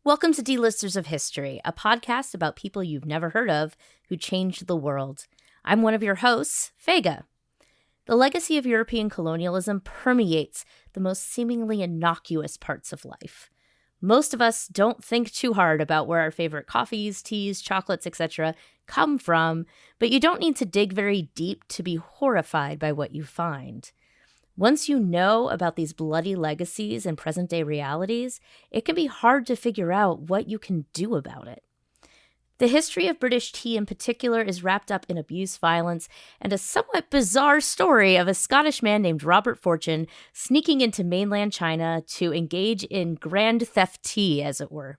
Welcome to D-Listers of History, a podcast about people you've never heard of who changed the world. I'm one of your hosts, Vega. The legacy of European colonialism permeates the most seemingly innocuous parts of life. Most of us don't think too hard about where our favorite coffees, teas, chocolates, etc. come from, but you don't need to dig very deep to be horrified by what you find. Once you know about these bloody legacies and present-day realities, it can be hard to figure out what you can do about it. The history of British tea in particular is wrapped up in abuse, violence, and a somewhat bizarre story of a Scottish man named Robert Fortune sneaking into mainland China to engage in grand theft tea, as it were.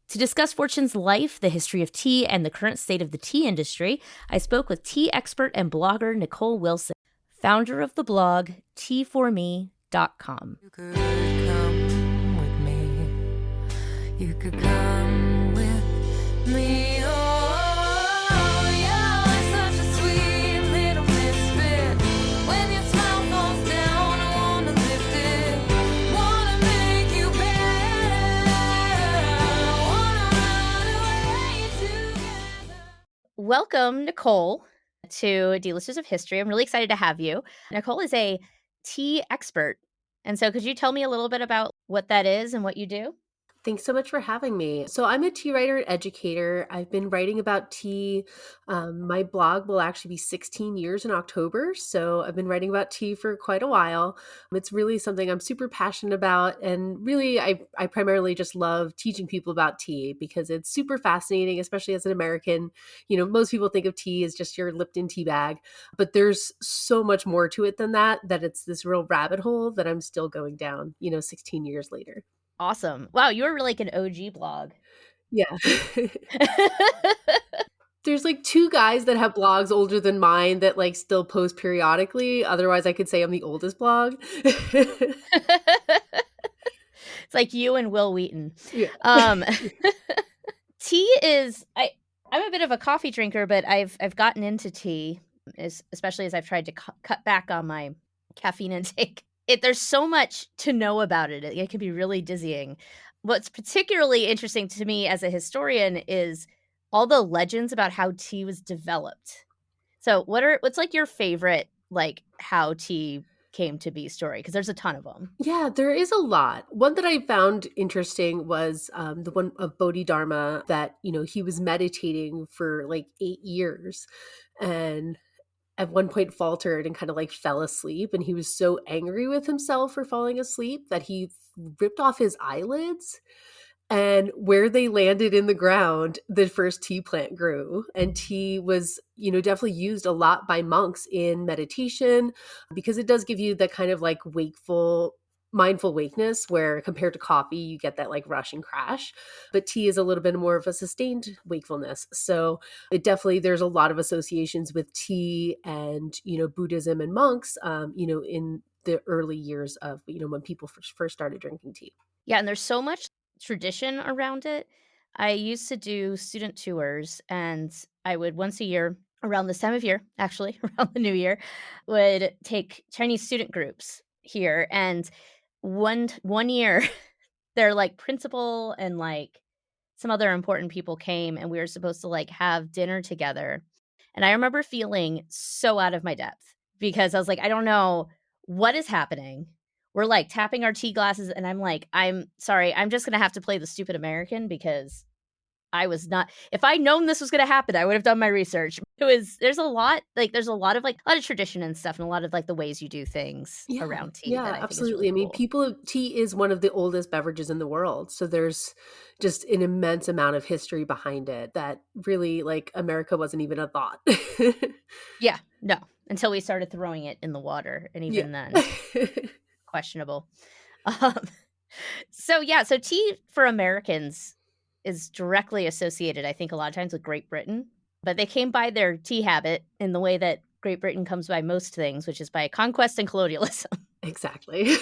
To discuss Fortune's life, the history of tea, and the current state of the tea industry, I spoke with tea expert and blogger Nicole Wilson, founder of the blog teaforme.com. You could come with me. You could come with me. Oh, you're such a sweet little misfit. When your smile falls down, I wanna lift it. Wanna make you better. Wanna run away together. Welcome, Nicole, to D-Listers of History. I'm really excited to have you. Nicole is a tea expert. And so could you tell me a little bit about what that is and what you do? Thanks so much for having me. So I'm a tea writer and educator. I've been writing about tea. My blog will actually be 16 years in October. So I've been writing about tea for quite a while. It's really something I'm super passionate about. And really, I primarily just love teaching people about tea because it's super fascinating, especially as an American. You know, most people think of tea as just your Lipton tea bag, but there's so much more to it than that, that it's this real rabbit hole that I'm still going down, 16 years later. Awesome. Wow, you're like an OG blog. Yeah. There's like two guys that have blogs older than mine that like still post periodically. Otherwise, I could say I'm the oldest blog. It's like you and Will Wheaton. Yeah. Tea is I'm a bit of a coffee drinker, but I've gotten into tea, especially as I've tried to cut back on my caffeine intake. There's so much to know about it. It can be really dizzying. What's particularly interesting to me as a historian is all the legends about how tea was developed. So what's like your favorite, like, how tea came to be story? Because there's a ton of them. Yeah, there is a lot. One that I found interesting was the one of Bodhidharma that, he was meditating for like 8 years and at one point faltered and kind of like fell asleep. And he was so angry with himself for falling asleep that he ripped off his eyelids. And where they landed in the ground, the first tea plant grew. And tea was, definitely used a lot by monks in meditation because it does give you that kind of like wakeful, mindful wakeness where compared to coffee, you get that like rush and crash. But tea is a little bit more of a sustained wakefulness. So there's a lot of associations with tea and, Buddhism and monks, in the early years of, when people first started drinking tea. Yeah, and there's so much tradition around it. I used to do student tours, and I would once a year, around this time of year, actually, around the new year, would take Chinese student groups here. And one year, their like principal and like some other important people came, and we were supposed to like have dinner together. And I remember feeling so out of my depth because I was like, I don't know what is happening. We're like tapping our tea glasses, and I'm like, I'm sorry, I'm just gonna have to play the stupid American because I was not. If I'd known this was gonna happen, I would have done my research. There's a lot of tradition and stuff, and a lot of like the ways you do things around tea. Yeah, that I think absolutely. Is really cool. Tea is one of the oldest beverages in the world. So there's just an immense amount of history behind it that really like America wasn't even a thought. Yeah, no, until we started throwing it in the water, and even then, questionable. So tea for Americans is directly associated, I think, a lot of times with Great Britain, but they came by their tea habit in the way that Great Britain comes by most things, which is by conquest and colonialism. Exactly.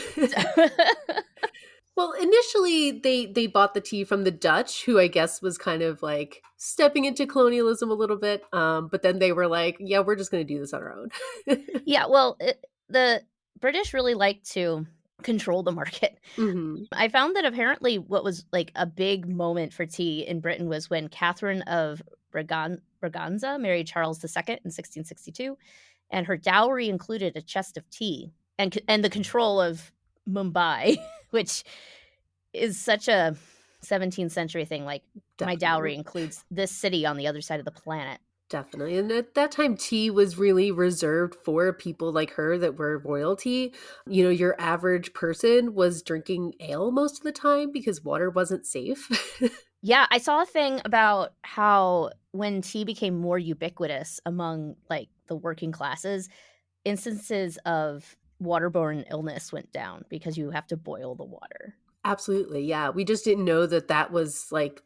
Well, initially they bought the tea from the Dutch, who I guess was kind of like stepping into colonialism a little bit. But then they were like, yeah, we're just going to do this on our own. Yeah, well, the British really like to control the market. Hmm. I found that apparently what was like a big moment for tea in Britain was when Catherine of Braganza married Charles II in 1662, and her dowry included a chest of tea and the control of Mumbai, which is such a 17th century thing. Like, my dowry Definitely. includes this city on the other side of the planet. Definitely. And at that time, tea was really reserved for people like her that were royalty. Your average person was drinking ale most of the time because water wasn't safe. Yeah, I saw a thing about how when tea became more ubiquitous among like the working classes, instances of waterborne illness went down because you have to boil the water. Absolutely. Yeah. We just didn't know that that was like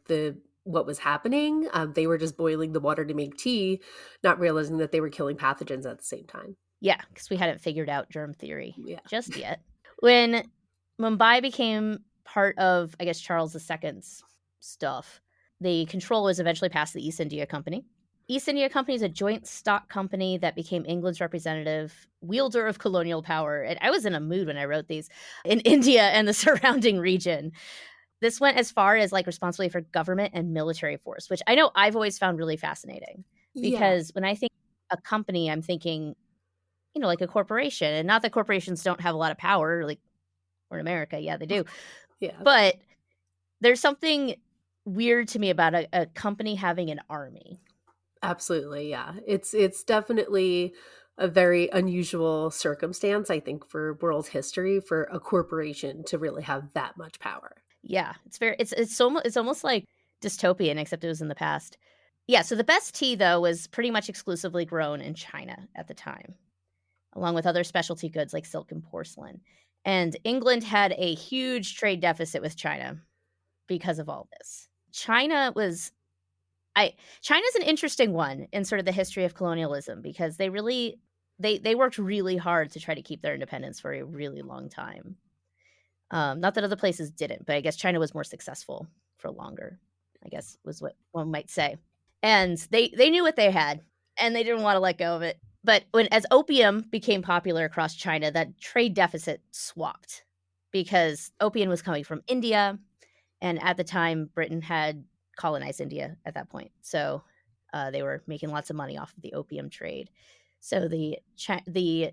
what was happening. They were just boiling the water to make tea, not realizing that they were killing pathogens at the same time. Yeah, because we hadn't figured out germ theory Yeah. just yet. When Mumbai became part of, I guess, Charles II's stuff, the control was eventually passed to the East India Company. East India Company is a joint stock company that became England's representative wielder of colonial power. And I was in a mood when I wrote these in India and the surrounding region. This went as far as like responsibility for government and military force, which I know I've always found really fascinating Yeah. because when I think a company, I'm thinking, like a corporation, and not that corporations don't have a lot of power, like we're in America. Yeah, they do. Yeah. But there's something weird to me about a company having an army. Absolutely. Yeah. It's definitely a very unusual circumstance, I think, for world history for a corporation to really have that much power. Yeah, it's almost like dystopian, except it was in the past. Yeah, so the best tea though was pretty much exclusively grown in China at the time, along with other specialty goods like silk and porcelain. And England had a huge trade deficit with China because of all this. China's an interesting one in sort of the history of colonialism because they worked really hard to try to keep their independence for a really long time. Not that other places didn't, but I guess China was more successful for longer, I guess was what one might say. And they knew what they had, and they didn't want to let go of it. But as opium became popular across China, that trade deficit swapped because opium was coming from India, and at the time, Britain had colonized India at that point. So they were making lots of money off of the opium trade. So the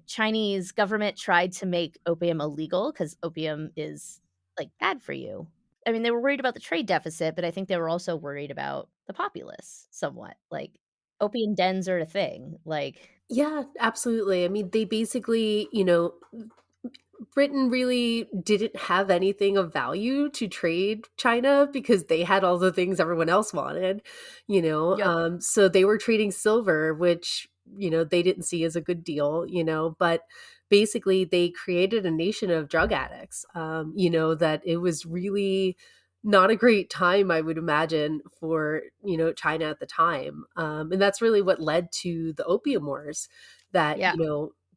Chinese government tried to make opium illegal because opium is like bad for you. I mean, they were worried about the trade deficit, but I think they were also worried about the populace somewhat. Like, opium dens are a thing. Like, Yeah, absolutely. I mean, they basically, Britain really didn't have anything of value to trade China because they had all the things everyone else wanted, yep, so they were trading silver, which, they didn't see as a good deal, but basically they created a nation of drug addicts, that it was really not a great time, I would imagine, for, China at the time. And that's really what led to the Opium Wars that, yeah,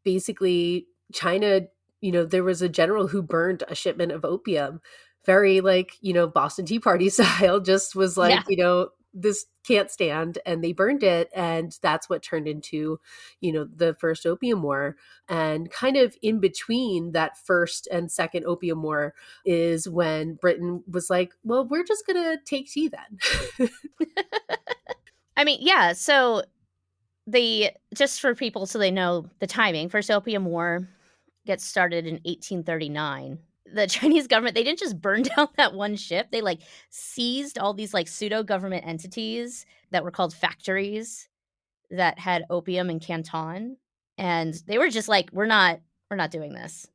basically China, there was a general who burned a shipment of opium, very like, Boston Tea Party style, just was like, yeah. this can't stand. And they burned it. And that's what turned into, the first Opium War. And kind of in between that first and second Opium War is when Britain was like, well, we're just going to take tea then. I mean, yeah. So just for people so they know the timing, first Opium War gets started in 1839. The Chinese government, they didn't just burn down that one ship. They like seized all these like pseudo government entities that were called factories that had opium in Canton, and they were just like, we're not doing this.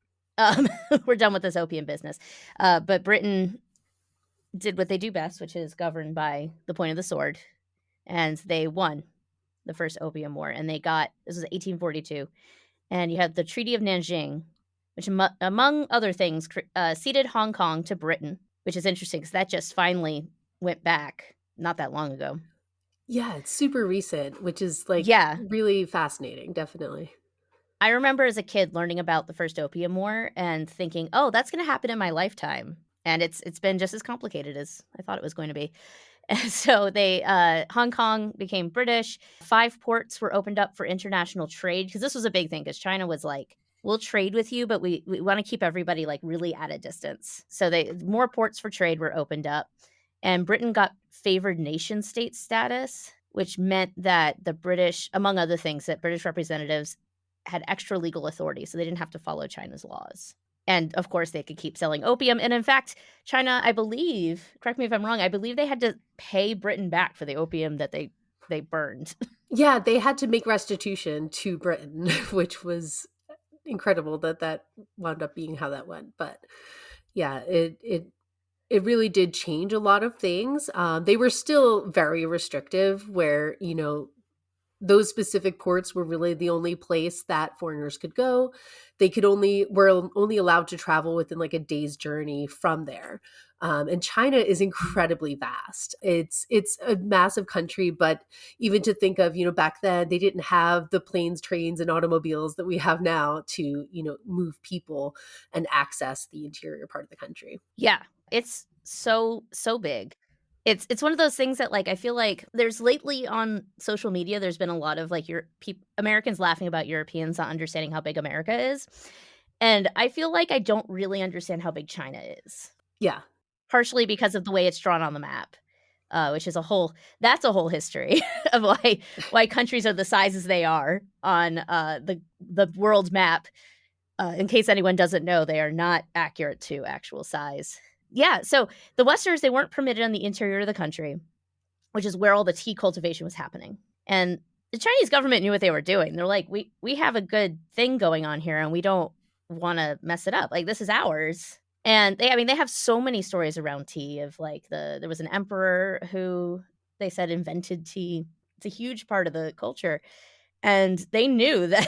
We're done with this opium business. But Britain did what they do best, which is govern by the point of the sword, and they won the first Opium War. And this was 1842, and you had the Treaty of Nanjing, which, among other things, ceded Hong Kong to Britain, which is interesting because that just finally went back not that long ago. Yeah, it's super recent, which is like Yeah, really fascinating. Definitely. I remember as a kid learning about the first Opium War and thinking, "Oh, that's going to happen in my lifetime." And it's been just as complicated as I thought it was going to be. And so Hong Kong became British. 5 ports were opened up for international trade because this was a big thing because China was like we'll trade with you, but we want to keep everybody like really at a distance. So more ports for trade were opened up, and Britain got favored nation state status, which meant that the British, among other things, that British representatives had extra legal authority, so they didn't have to follow China's laws. And of course, they could keep selling opium. And in fact, China, I believe, correct me if I'm wrong, I believe they had to pay Britain back for the opium that they burned. Yeah, they had to make restitution to Britain, which was incredible that wound up being how that went. But yeah, it really did change a lot of things. They were still very restrictive, where those specific ports were really the only place that foreigners could go. They were only allowed to travel within like a day's journey from there. And China is incredibly vast. It's a massive country, but even to think of, back then they didn't have the planes, trains, and automobiles that we have now to, move people and access the interior part of the country. Yeah, it's so big. It's one of those things that, like, I feel like there's lately on social media, there's been a lot of, like, Americans laughing about Europeans not understanding how big America is, and I feel like I don't really understand how big China is, Yeah. partially because of the way it's drawn on the map, which is a whole history of why countries are the sizes they are on, the world map. In case anyone doesn't know, they are not accurate to actual size. Yeah, so the Westerners, they weren't permitted in the interior of the country, which is where all the tea cultivation was happening. And the Chinese government knew what they were doing. They're like, we have a good thing going on here, and we don't want to mess it up. Like, this is ours. And they have so many stories around tea of like there was an emperor who they said invented tea. It's a huge part of the culture. And they knew that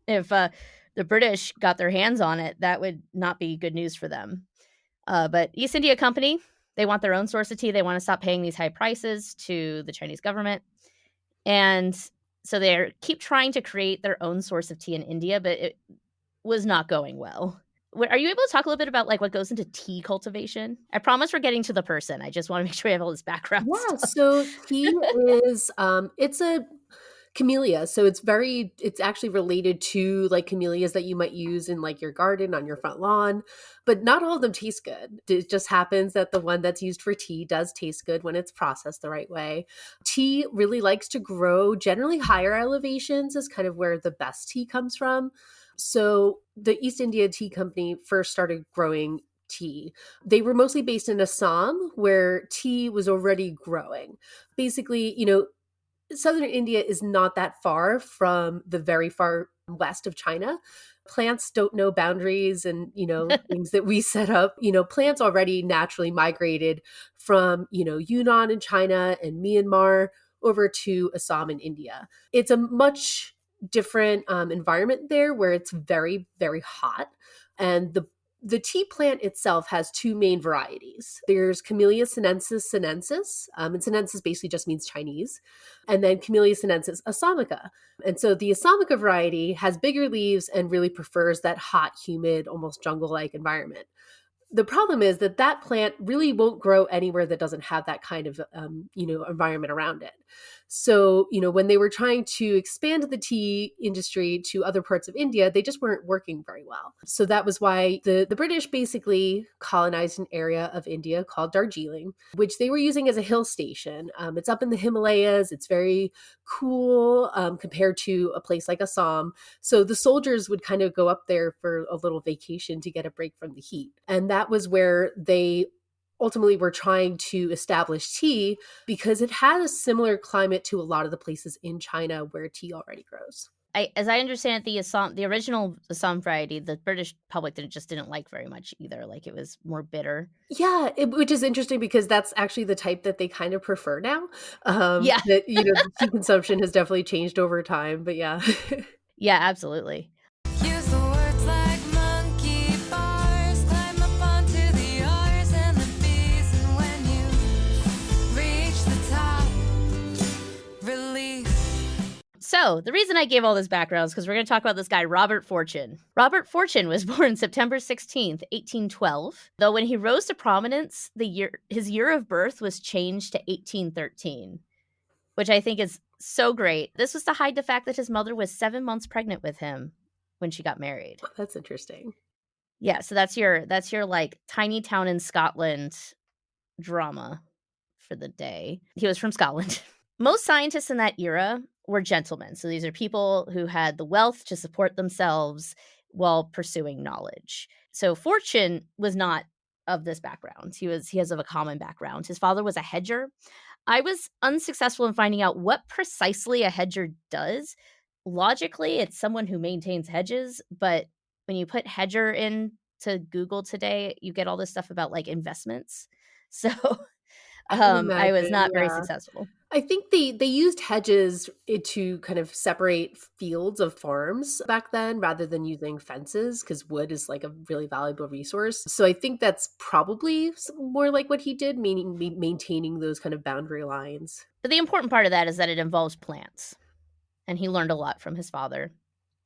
if the British got their hands on it, that would not be good news for them. But East India Company, they want their own source of tea. They want to stop paying these high prices to the Chinese government. And so they keep trying to create their own source of tea in India, but it was not going well. Are you able to talk a little bit about like what goes into tea cultivation? I promise we're getting to the person. I just want to make sure we have all this background Yeah, stuff. so tea is it's a camellia. So it's actually related to like camellias that you might use in like your garden on your front lawn, but not all of them taste good. It just happens that the one that's used for tea does taste good when it's processed the right way. Tea really likes to grow generally higher elevations is kind of where the best tea comes from. So the East India Tea Company first started growing tea. They were mostly based in Assam, where tea was already growing. Basically, southern India is not that far from the very far west of China. Plants don't know boundaries and, things that we set up. Plants already naturally migrated from, Yunnan in China and Myanmar over to Assam in India. It's a much different environment there where it's very, very hot. And the tea plant itself has two main varieties. There's Camellia sinensis, and sinensis basically just means Chinese, and then Camellia sinensis assamica. And so the assamica variety has bigger leaves and really prefers that hot, humid, almost jungle-like environment. The problem is that plant really won't grow anywhere that doesn't have that kind of, environment around it. So, when they were trying to expand the tea industry to other parts of India, they just weren't working very well. So that was why the British basically colonized an area of India called Darjeeling, which they were using as a hill station. It's up in the Himalayas. It's very cool compared to a place like Assam. So the soldiers would kind of go up there for a little vacation to get a break from the heat. And that was where they ultimately were trying to establish tea because it had a similar climate to a lot of the places in China where tea already grows. As I understand it, the original Assam variety, the British public didn't like very much either. Like, it was more bitter. Yeah, which is interesting because that's actually the type that they kind of prefer now. Yeah. That the tea consumption has definitely changed over time, but yeah. Yeah, absolutely. Use the words like monkey bars, climb up onto the R's and the B's, and when you reach the top, relief. So the reason I gave all this background is because we're going to talk about this guy, Robert Fortune. Robert Fortune was born September 16th, 1812, though when he rose to prominence, his year of birth was changed to 1813, which I think is so great. This was to hide the fact that his mother was 7 months pregnant with him. when she got married. That's interesting. Yeah, so that's your like tiny town in Scotland drama for the day. He was from Scotland. Most scientists in that era were gentlemen. So these are people who had the wealth to support themselves while pursuing knowledge. So Fortune was not of this background. He has of a common background. His father was a hedger. I was unsuccessful in finding out what precisely a hedger does. Logically, it's someone who maintains hedges, but when you put hedger into Google today, you get all this stuff about like investments. So I can I was imagine, not very yeah. successful. I think they used hedges to kind of separate fields of farms back then rather than using fences because wood is like a really valuable resource. So I think that's probably more like what he did, meaning maintaining those kind of boundary lines. But the important part of that is that it involves plants. And he learned a lot from his father.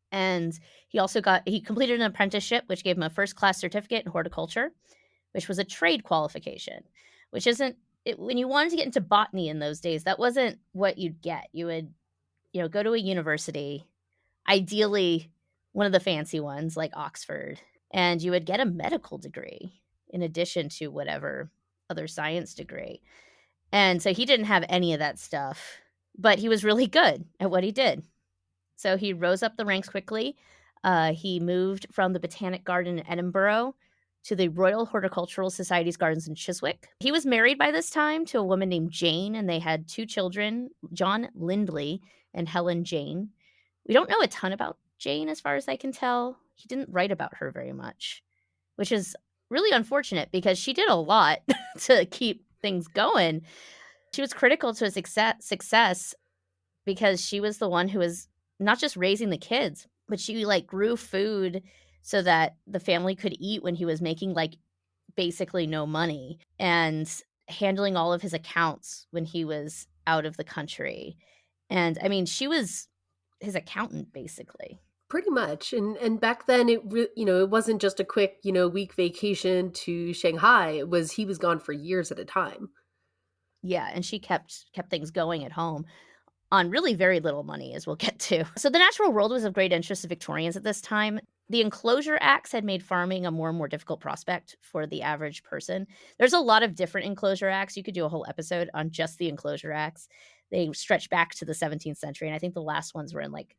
And he completed an apprenticeship, which gave him a first class certificate in horticulture, which was a trade qualification, which isn't when you wanted to get into botany in those days, that wasn't what you'd get. You would, go to a university, ideally one of the fancy ones like Oxford, and you would get a medical degree in addition to whatever other science degree. And so he didn't have any of that stuff, but he was really good at what he did. So he rose up the ranks quickly. He moved from the Botanic Garden in Edinburgh to the Royal Horticultural Society's gardens in Chiswick. He was married by this time to a woman named Jane, and they had 2 children, John Lindley and Helen Jane. We don't know a ton about Jane as far as I can tell. He didn't write about her very much, which is really unfortunate because she did a lot to keep things going. She was critical to his success because she was the one who was not just raising the kids, but she like grew food so that the family could eat when he was making like basically no money and handling all of his accounts when he was out of the country. And I mean, she was his accountant basically. Pretty much. And back then it wasn't just a quick, week vacation to Shanghai. He was gone for years at a time. Yeah, and she kept things going at home on really very little money, as we'll get to. So the natural world was of great interest to Victorians at this time. The Enclosure Acts had made farming a more and more difficult prospect for the average person. There's a lot of different Enclosure Acts. You could do a whole episode on just the Enclosure Acts. They stretch back to the 17th century, and I think the last ones were in like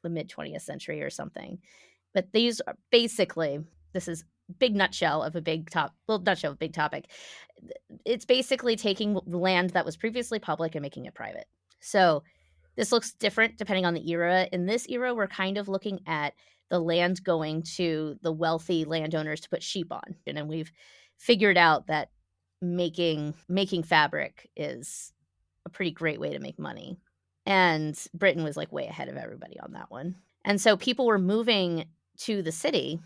the mid 20th century or something. But these are basically, this is big nutshell of a big topic. It's basically taking land that was previously public and making it private. So this looks different depending on the era. In this era, we're kind of looking at the land going to the wealthy landowners to put sheep on. And then we've figured out that making fabric is a pretty great way to make money. And Britain was like way ahead of everybody on that one. And so people were moving to the city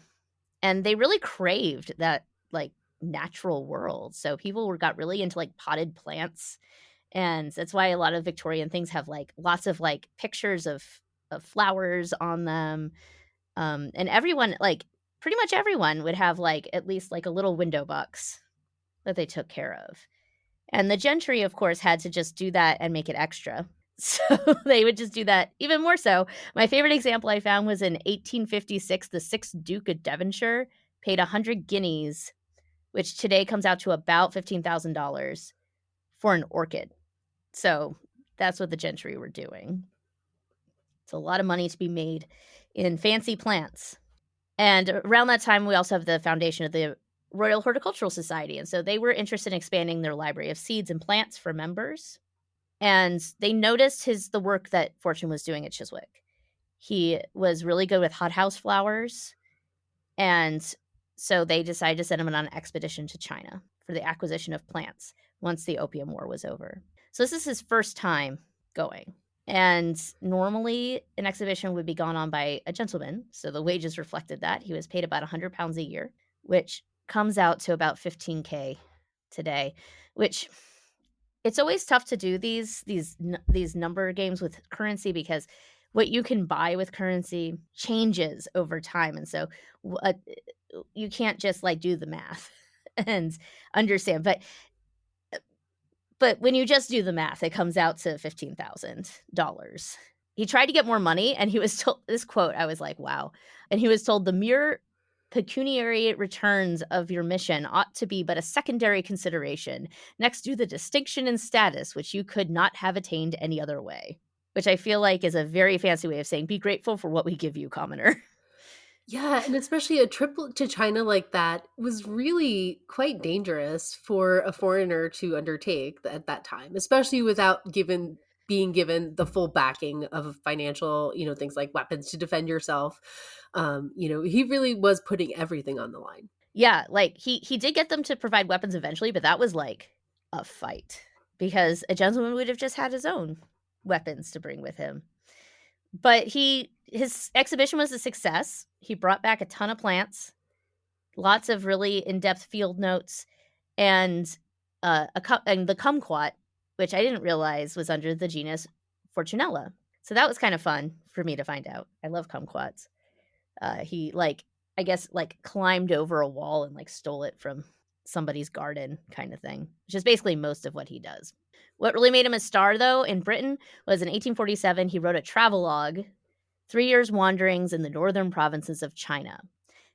and they really craved that like natural world. So people got really into like potted plants. And that's why a lot of Victorian things have like lots of like pictures of flowers on them. And everyone, like pretty much everyone would have like at least like a little window box that they took care of. And the gentry, of course, had to just do that and make it extra. So they would just do that even more so. My favorite example I found was in 1856, the 6th Duke of Devonshire paid 100 guineas, which today comes out to about $15,000 for an orchid. So that's what the gentry were doing. It's a lot of money to be made in fancy plants. And around that time, we also have the foundation of the Royal Horticultural Society. And so they were interested in expanding their library of seeds and plants for members. And they noticed the work that Fortune was doing at Chiswick. He was really good with hothouse flowers. And so they decided to send him on an expedition to China for the acquisition of plants once the Opium War was over. So this is his first time going. And normally an exhibition would be gone on by a gentleman. So the wages reflected that. He was paid about £100 a year, which comes out to about $15K today, which it's always tough to do these number games with currency because what you can buy with currency changes over time. And so you can't just like do the math and understand. But when you just do the math, it comes out to $15,000. He tried to get more money, and he was told this quote, I was like, "Wow." And he was told, "The mere pecuniary returns of your mission ought to be but a secondary consideration, next to the distinction and status which you could not have attained any other way." Which I feel like is a very fancy way of saying, "Be grateful for what we give you, commoner." Yeah, and especially a trip to China like that was really quite dangerous for a foreigner to undertake at that time, especially without being given the full backing of financial, things like weapons to defend yourself. He really was putting everything on the line. Yeah, like, he did get them to provide weapons eventually, but that was, like, a fight because a gentleman would have just had his own weapons to bring with him. But his exhibition was a success. He brought back a ton of plants, lots of really in-depth field notes, and, and the kumquat, which I didn't realize was under the genus Fortunella. So that was kind of fun for me to find out. I love kumquats. He, like, I guess, like, climbed over a wall and, like, stole it from somebody's garden kinda thing, which is basically most of what he does. What really made him a star, though, in Britain was in 1847, he wrote a travelogue, 3 Years' Wanderings in the Northern Provinces of China.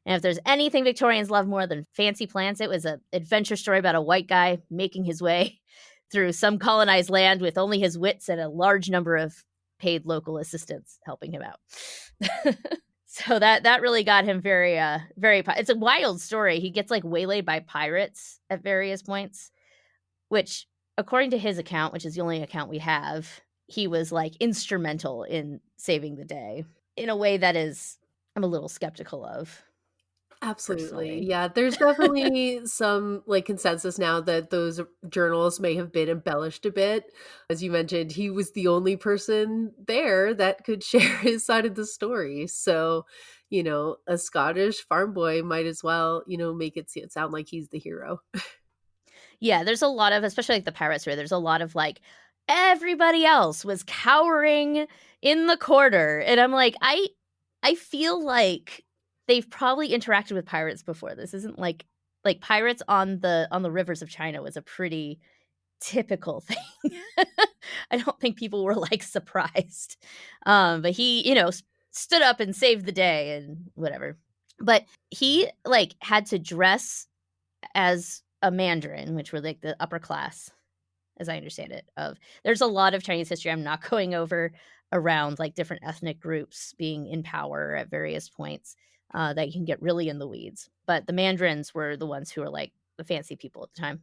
And if there's anything Victorians love more than fancy plants, it was an adventure story about a white guy making his way through some colonized land with only his wits and a large number of paid local assistants helping him out. So that really got him very it's a wild story. He gets, like, waylaid by pirates at various points, which, according to his account, which is the only account we have, he was, like, instrumental in saving the day in a way that is I'm a little skeptical of, Absolutely. personally. Yeah, there's definitely some like consensus now that those journals may have been embellished a bit. As you mentioned, he was the only person there that could share his side of the story. So, a Scottish farm boy might as well, make it sound like he's the hero. Yeah, there's a lot of especially, like, the pirate story, there's a lot of, like, everybody else was cowering in the corner, and I'm like, I feel like they've probably interacted with pirates before. This isn't like, pirates on the rivers of China was a pretty typical thing. I don't think people were, like, surprised. But he, stood up and saved the day and whatever. But he, like, had to dress as a Mandarin, which were, like, the upper class, as I understand it, of there's a lot of Chinese history I'm not going over around, like, different ethnic groups being in power at various points, that you can get really in the weeds, but the Mandarins were the ones who were, like, the fancy people at the time.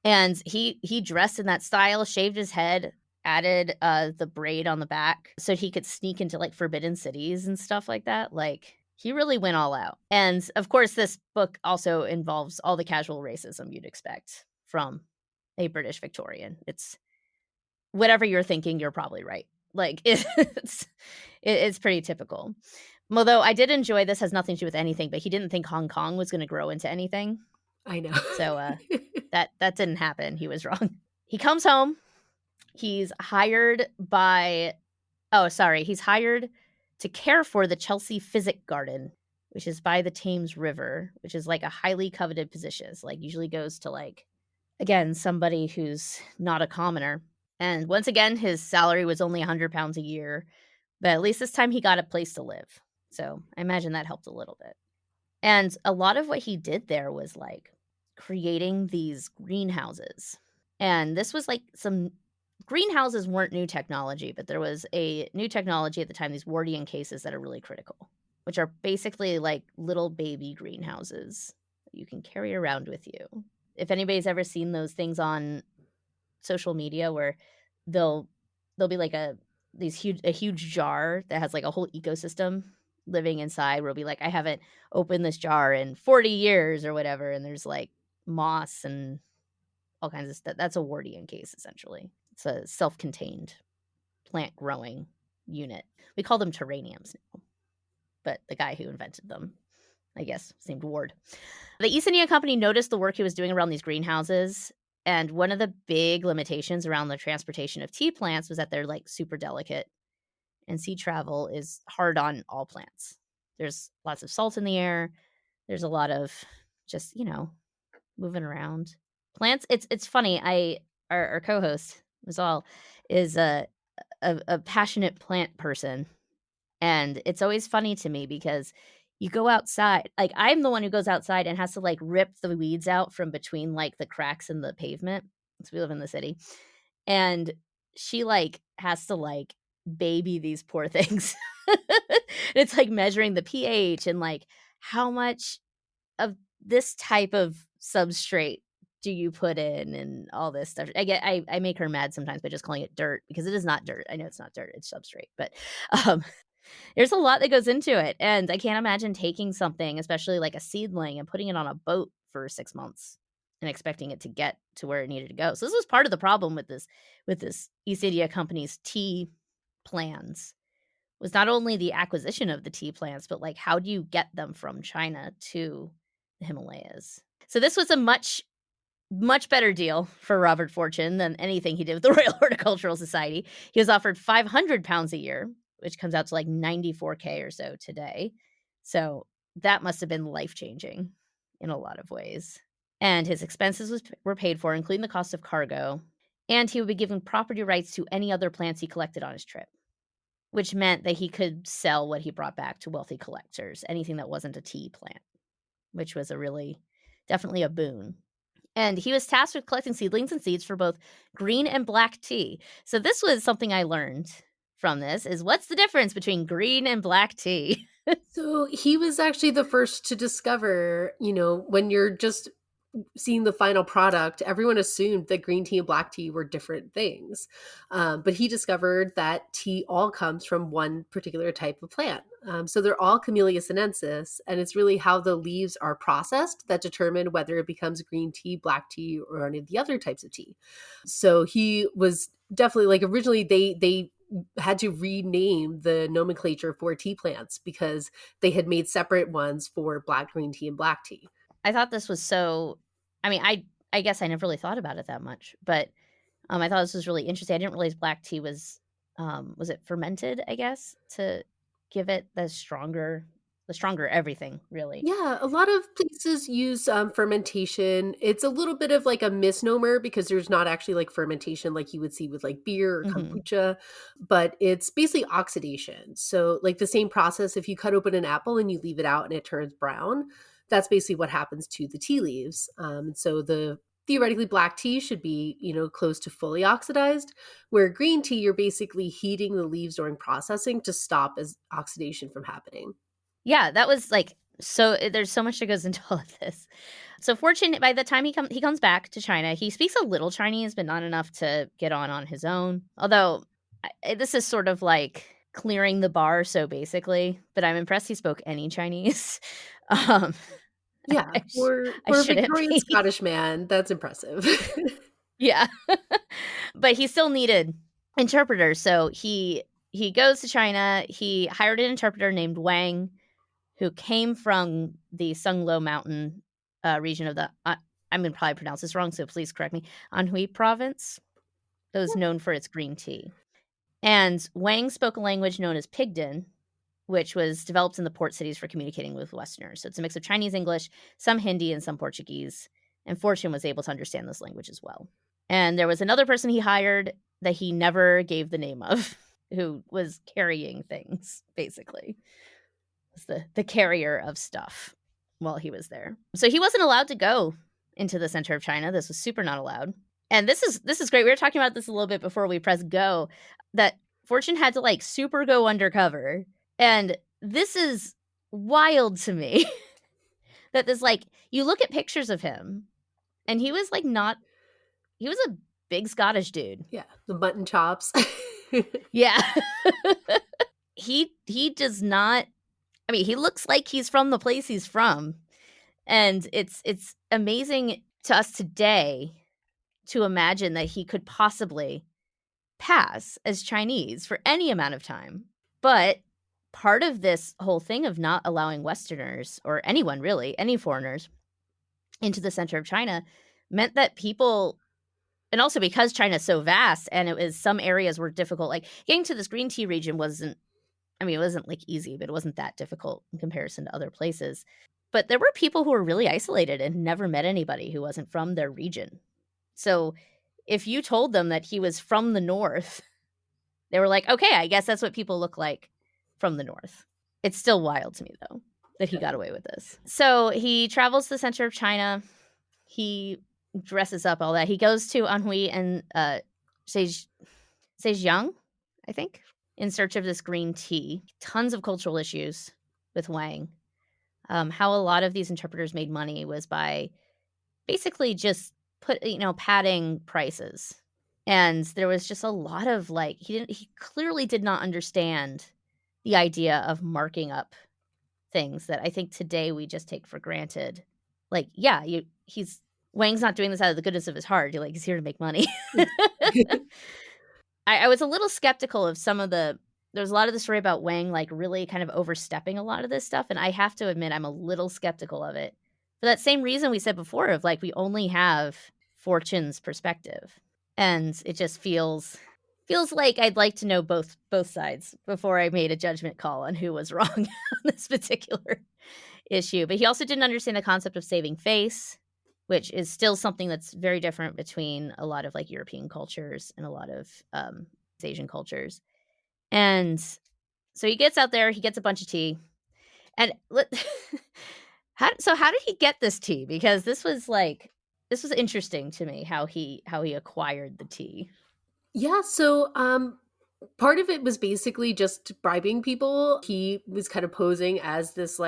And he dressed in that style, shaved his head, added, the braid on the back so he could sneak into, like, forbidden cities and stuff like that, like, he really went all out. And, of course, this book also involves all the casual racism you'd expect from a British Victorian. It's whatever you're thinking, you're probably right. Like, it's pretty typical. Although I did enjoy this has nothing to do with anything, but he didn't think Hong Kong was gonna grow into anything. I know. So, that didn't happen, he was wrong. He comes home, he's hired by he's hired to care for the Chelsea Physic Garden, which is by the Thames River, which is, like, a highly coveted position. It's, like, usually goes to, like, again, somebody who's not a commoner. And once again, his salary was only £100 a year, but at least this time he got a place to live. So, I imagine that helped a little bit. And a lot of what he did there was, like, creating these greenhouses. And this was, like, some greenhouses weren't new technology, but there was a new technology at the time, these Wardian cases that are really critical, which are basically like little baby greenhouses that you can carry around with you. If anybody's ever seen those things on social media where they'll be like a huge jar that has like a whole ecosystem living inside where it'll be like, I haven't opened this jar in 40 years or whatever, and there's like moss and all kinds of stuff. That's a Wardian case essentially. It's a self-contained plant growing unit. We call them terraniums now, but the guy who invented them, I guess, was named Ward. The East India Company noticed the work he was doing around these greenhouses, and one of the big limitations around the transportation of tea plants was that they're like super delicate, and sea travel is hard on all plants. There's lots of salt in the air. There's a lot of just, moving around. Plants, it's funny. Our co-host Mazal is a passionate plant person, and it's always funny to me because you go outside, like, I'm the one who goes outside and has to, like, rip the weeds out from between, like, the cracks in the pavement, 'cause we live in the city, and she, like, has to, like, baby these poor things. It's like measuring the pH and, like, how much of this type of substrate do you put in and all this stuff. I make her mad sometimes by just calling it dirt because it is not dirt. I know it's not dirt, it's substrate, but, um, there's a lot that goes into it, and I can't imagine taking something, especially like a seedling, and putting it on a boat for 6 months and expecting it to get to where it needed to go. So this was part of the problem with this East India Company's tea plans, was not only the acquisition of the tea plants, but, like, how do you get them from China to the Himalayas? So this was a much better deal for Robert Fortune than anything he did with the Royal Horticultural Society. He was offered £500 a year, which comes out to, like, 94K or so today. So that must have been life-changing in a lot of ways. And his expenses were paid for, including the cost of cargo, and he would be given property rights to any other plants he collected on his trip, which meant that he could sell what he brought back to wealthy collectors, anything that wasn't a tea plant, which was definitely a boon. And he was tasked with collecting seedlings and seeds for both green and black tea. So this was something I learned from this, is what's the difference between green and black tea? So he was actually the first to discover, when you're just seeing the final product, everyone assumed that green tea and black tea were different things. But he discovered that tea all comes from one particular type of plant. So they're all Camellia sinensis, and it's really how the leaves are processed that determine whether it becomes green tea, black tea, or any of the other types of tea. So he was definitely, like, originally they had to rename the nomenclature for tea plants because they had made separate ones for black green tea and black tea. I thought this was so I mean, I guess I never really thought about it that much, but, I thought this was really interesting. I didn't realize black tea was it fermented, I guess, to give it the stronger everything, really. Yeah, a lot of places use fermentation. It's a little bit of like a misnomer because there's not actually like fermentation like you would see with like beer or Mhm. kombucha, but it's basically oxidation. So, like the same process, if you cut open an apple and you leave it out and it turns brown, that's basically what happens to the tea leaves. And so the theoretically black tea should be, close to fully oxidized, where green tea, you're basically heating the leaves during processing to stop as oxidation from happening. Yeah, that was, like, there's so much that goes into all of this. So Fortune, by the time he comes back to China, he speaks a little Chinese, but not enough to get on his own. Although, this is sort of like clearing the bar, so basically, but I'm impressed he spoke any Chinese. Um, Yeah, I sh I for a shouldn't Victorian be. Scottish man, that's impressive. Yeah. But he still needed interpreters, so he goes to China, he hired an interpreter named Wang, who came from the Sunglo Mountain, region of the I'm gonna probably pronounce this wrong, so please correct me, Anhui Province, that was known for its green tea. And Wang spoke a language known as Pigden, which was developed in the port cities for communicating with Westerners. So it's a mix of Chinese English, some Hindi, and some Portuguese, and Fortune was able to understand this language as well. And there was another person he hired that he never gave the name of, who was carrying things, basically. Was the carrier of stuff while he was there. So he wasn't allowed to go into the center of China. This was super not allowed. And this is great. We were talking about this a little bit before we press go, that Fortune had to like super go undercover. And this is wild to me that this, like, you look at pictures of him and he was like not he was a big Scottish dude. Yeah, the mutton chops. Yeah. He does not, I mean, he looks like he's from the place he's from. And it's amazing to us today to imagine that he could possibly pass as Chinese for any amount of time. But part of this whole thing of not allowing Westerners, or anyone really, any foreigners, into the center of China meant that people, and also because China's so vast and some areas were difficult, like getting to this green tea region wasn't, I mean, it wasn't like easy, but it wasn't that difficult in comparison to other places. But there were people who were really isolated and never met anybody who wasn't from their region. So if you told them that he was from the north, They were like, okay, I guess that's what people look like from the north. It's still wild to me, though, that he got away with this. So he travels to the center of China. He dresses up, all that. He goes to Anhui and Zhejiang, I think, in search of this green tea. Tons of cultural issues with Wang. How a lot of these interpreters made money was by basically just padding prices. And there was just a lot of he clearly did not understand the idea of marking up things that I think today we just take for granted. Like, yeah, Wang's not doing this out of the goodness of his heart. He's here to make money. I was a little skeptical of there's a lot of the story about Wang really kind of overstepping a lot of this stuff, and I have to admit I'm a little skeptical of it. For that same reason we said before of we only have Fortune's perspective. And it just feels like I'd like to know both sides before I made a judgment call on who was wrong on this particular issue. But he also didn't understand the concept of saving face, which is still something that's very different between a lot of European cultures and a lot of Asian cultures. And so he gets out there, he gets a bunch of tea. And how did he get this tea? Because this was interesting to me how he acquired the tea. Yeah, so part of it was basically just bribing people. He was kind of posing as this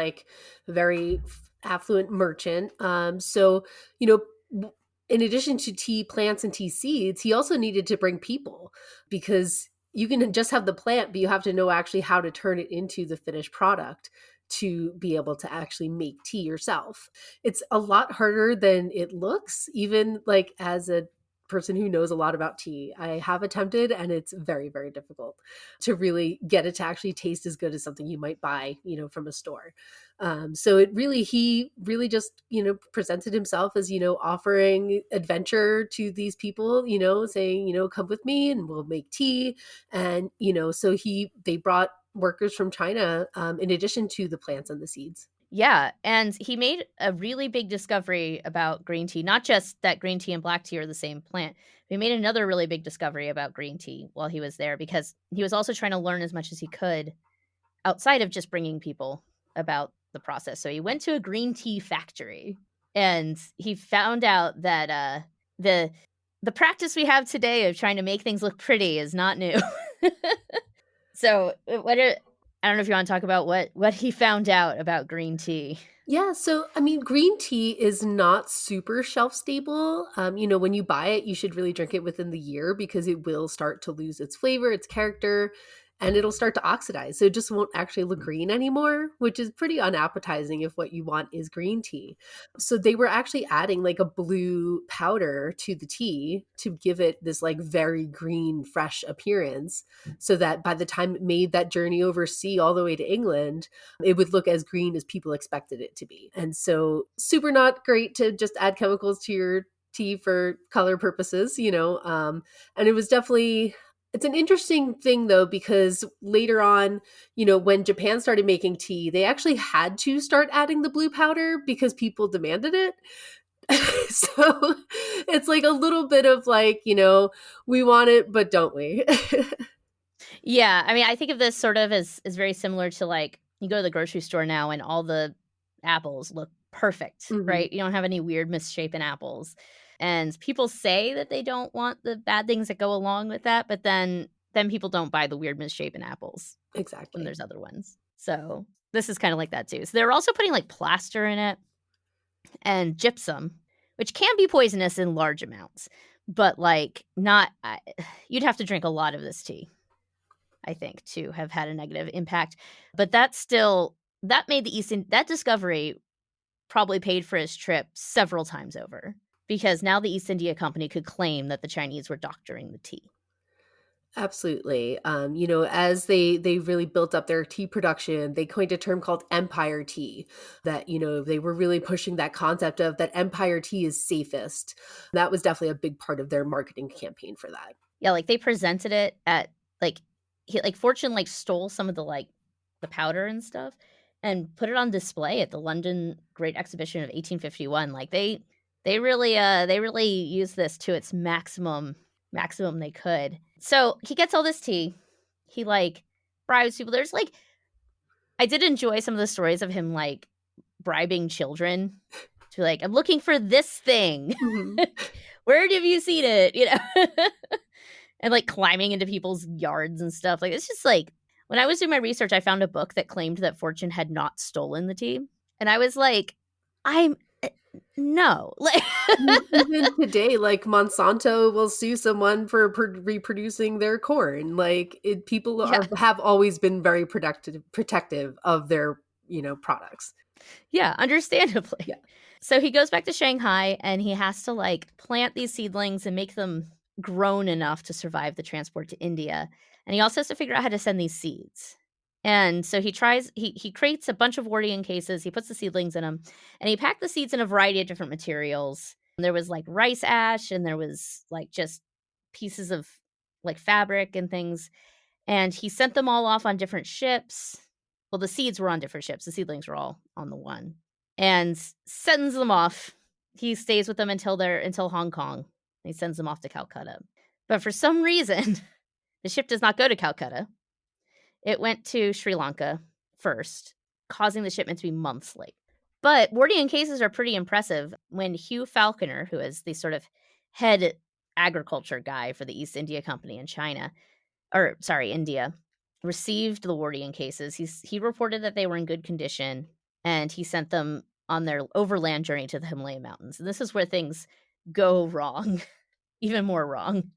very affluent merchant. So, in addition to tea plants and tea seeds, he also needed to bring people, because you can just have the plant, but you have to know actually how to turn it into the finished product to be able to actually make tea yourself. It's a lot harder than it looks, even as a person who knows a lot about tea. I have attempted, and it's very, very difficult to really get it to actually taste as good as something you might buy, from a store. So he really just, presented himself as, offering adventure to these people, saying, come with me and we'll make tea. And, so they brought workers from China, in addition to the plants and the seeds. Yeah, and he made a really big discovery about green tea. Not just that green tea and black tea are the same plant. He made another really big discovery about green tea while he was there, because he was also trying to learn as much as he could outside of just bringing people about the process. So he went to a green tea factory, and he found out that the practice we have today of trying to make things look pretty is not new. So I don't know if you want to talk about what he found out about green tea. Yeah, so green tea is not super shelf stable. When you buy it, you should really drink it within the year, because it will start to lose its flavor, its character, and it'll start to oxidize. So it just won't actually look green anymore, which is pretty unappetizing if what you want is green tea. So they were actually adding a blue powder to the tea to give it this very green, fresh appearance, so that by the time it made that journey overseas all the way to England, it would look as green as people expected it to be. And so super not great to just add chemicals to your tea for color purposes, and it was definitely... It's an interesting thing, though, because later on, when Japan started making tea, they actually had to start adding the blue powder because people demanded it. So it's a little bit of we want it, but don't we? Yeah, I think of this sort of as very similar to you go to the grocery store now and all the apples look perfect, right? You don't have any weird misshapen apples. And people say that they don't want the bad things that go along with that, but then people don't buy the weird misshapen apples. Exactly. When there's other ones. So this is kind of like that too. So they're also putting plaster in it and gypsum, which can be poisonous in large amounts, but you'd have to drink a lot of this tea, I think, to have had a negative impact. But that made that discovery probably paid for his trip several times over, because now the East India Company could claim that the Chinese were doctoring the tea. Absolutely. As they really built up their tea production, they coined a term called empire tea, that, they were really pushing that concept of that empire tea is safest. That was definitely a big part of their marketing campaign for that. Yeah, they presented it at Fortune stole some of the powder and stuff and put it on display at the London Great Exhibition of 1851. They really used this to its maximum they could. So he gets all this tea. He like bribes people. There's like, I did enjoy some of the stories of him like bribing children to be like, I'm looking for this thing. Mhm. Where have you seen it? You know, and like climbing into people's yards and stuff. Like, it's just like, when I was doing my research, I found a book that claimed that Fortune had not stolen the tea. And I was like, I'm no. Like, Even today, like Monsanto will sue someone for reproducing their corn. Like people yeah. have always been very protective of their products. Yeah, understandably. Yeah, So he goes back to Shanghai and he has to like plant these seedlings and make them grown enough to survive the transport to India. And he also has to figure out how to send these seeds. And so he creates a bunch of Wardian cases, he puts the seedlings in them, and he packed the seeds in a variety of different materials. There was like rice ash and there was like just pieces of like fabric and things. And he sent them all off on different ships. Well, the seeds were on different ships. The seedlings were all on the one. And sends them off. He stays with them until Hong Kong. He sends them off to Calcutta. But for some reason, the ship does not go to Calcutta. It went to Sri Lanka first, causing the shipment to be months late. But Wardian cases are pretty impressive. When Hugh Falconer, who is the sort of head agriculture guy for the East India Company in India, received the Wardian cases, he reported that they were in good condition, and he sent them on their overland journey to the Himalayan mountains. And this is where things go wrong, even more wrong,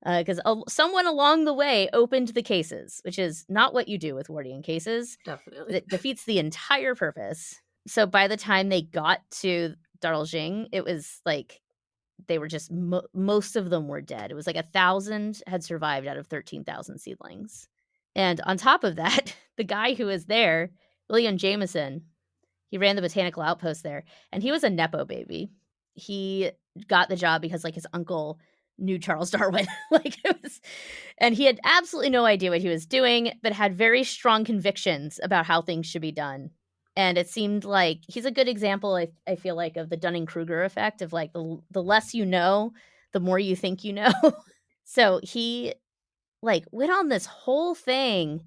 because someone along the way opened the cases, which is not what you do with Wardian cases. definitely. It defeats the entire purpose. So by the time they got to Darjeeling, it was like they were just most of them were dead. It was like 1,000 had survived out of 13,000 seedlings. And on top of that, the guy who was there, William Jameson, he ran the botanical outpost there, and he was a Nepo baby. He got the job because like his uncle knew Charles Darwin. And he had absolutely no idea what he was doing, but had very strong convictions about how things should be done. And it seemed like he's a good example, I feel like, of the Dunning-Kruger effect of like the less you know, the more you think you know. So he like went on this whole thing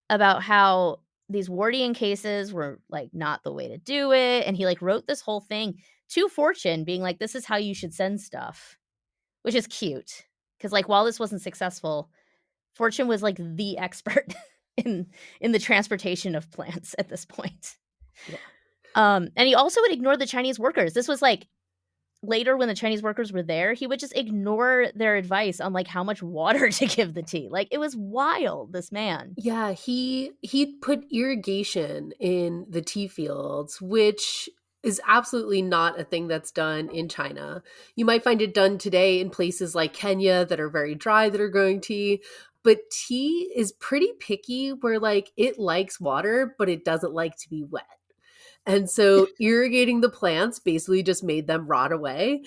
about how these Wardian cases were like not the way to do it. And he like wrote this whole thing to Fortune being like, this is how you should send stuff, which is cute. Because like while this wasn't successful, Fortune was like the expert in the transportation of plants at this point. Yeah. And he also would ignore the Chinese workers. This was like later when the Chinese workers were there, he would just ignore their advice on like how much water to give the tea. Like it was wild, this man. Yeah, he put irrigation in the tea fields, which is absolutely not a thing that's done in China. You might find it done today in places like Kenya that are very dry that are growing tea, but tea is pretty picky where like it likes water, but it doesn't like to be wet. And so irrigating the plants basically just made them rot away.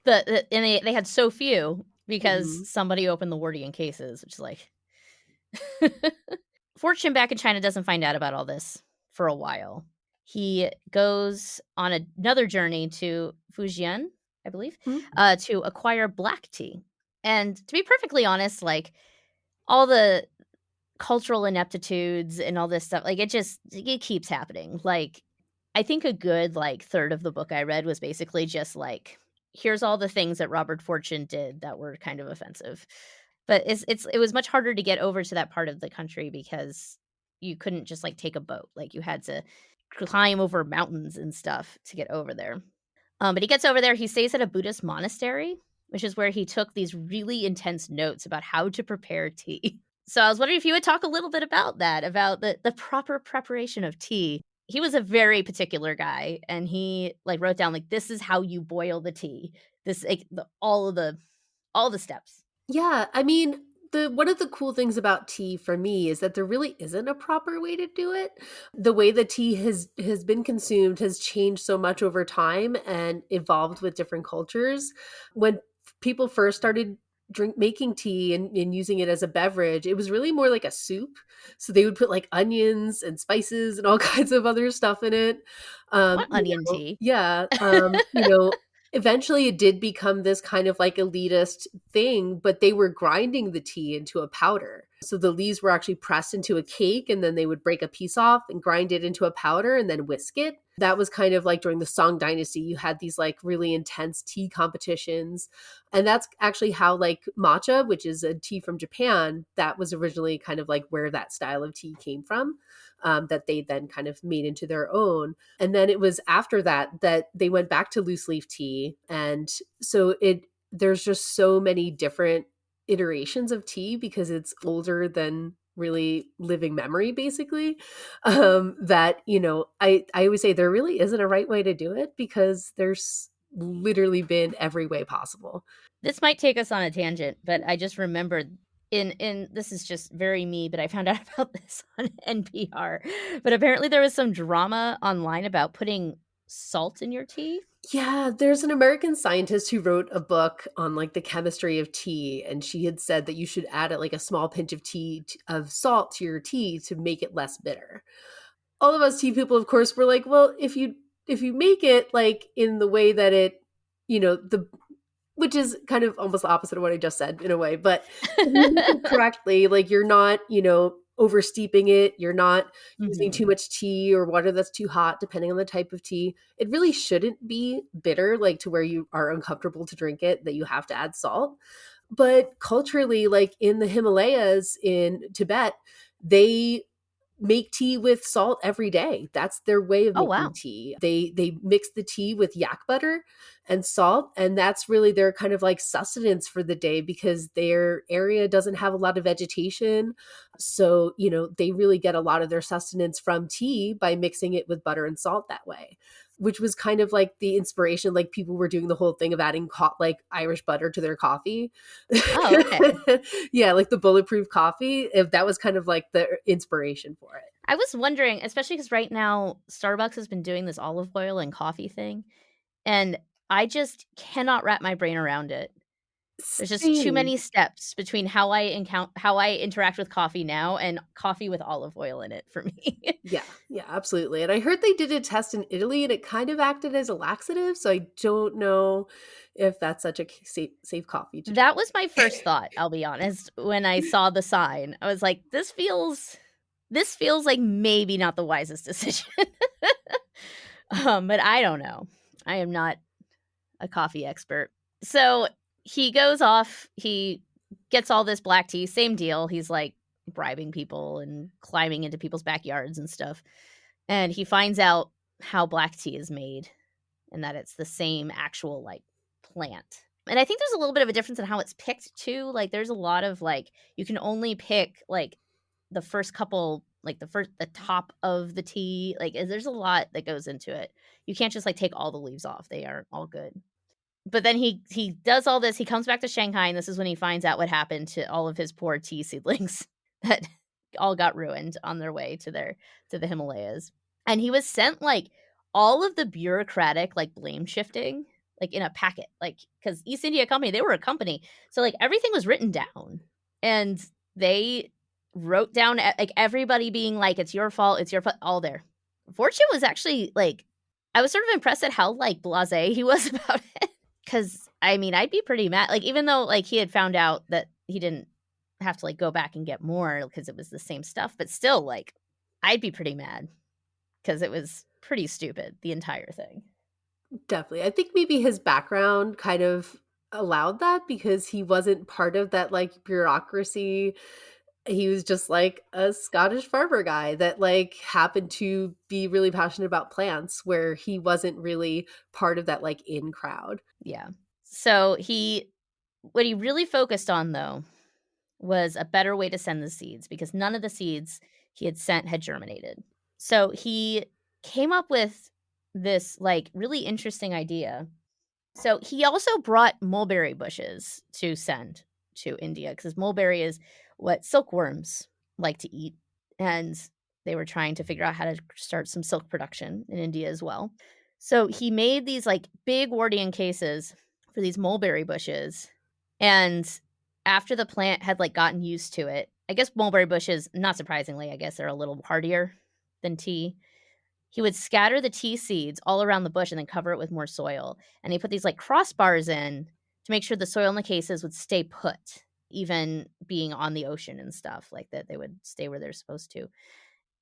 And they had so few because Mhm. somebody opened the Wardian cases, which is like Fortune back in China doesn't find out about all this for a while. He goes on another journey to Fujian, I believe, Mhm. to acquire black tea. And to be perfectly honest, like all the cultural ineptitudes and all this stuff, like it keeps happening. Like I think a good like third of the book I read was basically just like, here's all the things that Robert Fortune did that were kind of offensive. But it was much harder to get over to that part of the country because you couldn't just like take a boat. Like you had to climb over mountains and stuff to get over there. But he gets over there, he stays at a Buddhist monastery, which is where he took these really intense notes about how to prepare tea. So I was wondering if you would talk a little bit about that, about the proper preparation of tea. He was a very particular guy, and he like wrote down like, this is how you boil the tea. This like, all the steps. Yeah, I mean, the one of the cool things about tea for me is that there really isn't a proper way to do it. The way that tea has been consumed has changed so much over time and evolved with different cultures. When people first started making tea and using it as a beverage, it was really more like a soup. So they would put like onions and spices and all kinds of other stuff in it. I want onion tea. Yeah. Eventually it did become this kind of like elitist thing, but they were grinding the tea into a powder. So the leaves were actually pressed into a cake, and then they would break a piece off and grind it into a powder and then whisk it. That was kind of like during the Song Dynasty, you had these like really intense tea competitions. And that's actually how like matcha, which is a tea from Japan, that was originally kind of like where that style of tea came from. That they then kind of made into their own. And then it was after that that they went back to loose leaf tea. And so there's just so many different iterations of tea because it's older than really living memory basically, that I always say there really isn't a right way to do it because there's literally been every way possible. This might take us on a tangent, but I just remembered in this is just very me, but I found out about this on NPR. But apparently there was some drama online about putting salt in your tea. Yeah, there's an American scientist who wrote a book on like the chemistry of tea, and she had said that you should add like a small pinch of of salt to your tea to make it less bitter. All of us tea people, of course, were like, well, if you make it like in the way that it, the which is kind of almost the opposite of what I just said in a way, but if you make it correctly, like you're not, over steeping it, you're not using Mhm. too much tea or water that's too hot, depending on the type of tea. It really shouldn't be bitter, like to where you are uncomfortable to drink it, that you have to add salt. But culturally, like in the Himalayas in Tibet, they make tea with salt every day. That's their way of Oh, making wow. tea. They mix the tea with yak butter and salt, and that's really their kind of like sustenance for the day because their area doesn't have a lot of vegetation. So, they really get a lot of their sustenance from tea by mixing it with butter and salt that way. Which was kind of like the inspiration, like people were doing the whole thing of adding like Irish butter to their coffee. Oh, okay. Yeah, like the bulletproof coffee. If that was kind of like the inspiration for it. I was wondering, especially because right now Starbucks has been doing this olive oil and coffee thing, and I just cannot wrap my brain around it. There's just too Same. many steps between how I interact with coffee now and coffee with olive oil in it for me. Yeah, yeah, absolutely. And I heard they did a test in Italy and it kind of acted as a laxative. So I don't know if that's such a safe coffee to That was my drink. first thought, I'll be honest, when I saw the sign. I was like, this feels like maybe not the wisest decision." But I don't know. I am not a coffee expert. So, he goes off, he gets all this black tea, same deal, he's, like, bribing people and climbing into people's backyards and stuff, and he finds out how black tea is made and that it's the same actual, like, plant. And I think there's a little bit of a difference in how it's picked too, like, there's a lot of, like you can only pick, like, the first couple like, the top of the tea, like, there's a lot that goes into it. You can't just, like, take all the leaves off, they aren't all good. But then he does all this, he comes back to Shanghai, and this is when he finds out what happened to all of his poor tea seedlings that all got ruined on their way to the Himalayas. And he was sent, like, all of the bureaucratic, like, blame shifting, like, in a packet, like because East India Company, they were a company, so, like, everything was written down, and they wrote down, like, everybody being like, it's your fault," all there. Fortune was actually, like I was sort of impressed at how, like, blasé he was about it. 'Cause, I mean, I'd be pretty mad like, even though, like, he had found out that he didn't have to, like, go back and get more because it was the same stuff, but still, like, I'd be pretty mad because it was pretty stupid, the entire thing. Definitely. I think maybe his background kind of allowed that because he wasn't part of that like bureaucracy. He was just like a Scottish farmer guy that like happened to be really passionate about plants where he wasn't really part of that like in crowd. Yeah. So, what he really focused on, though, was a better way to send the seeds because none of the seeds he had sent had germinated. So, he came up with this, like, really interesting idea. So he also brought mulberry bushes to send to India because mulberry is what silkworms like to eat. And they were trying to figure out how to start some silk production in India as well. So he made these like big Wardian cases for these mulberry bushes. And after the plant had like gotten used to it, I guess mulberry bushes, not surprisingly, I guess they're a little hardier than tea. He would scatter the tea seeds all around the bush and then cover it with more soil, and he put these, like, crossbars in to make sure the soil in the cases would stay put. even being on the ocean and stuff, like that they would stay where they're supposed to.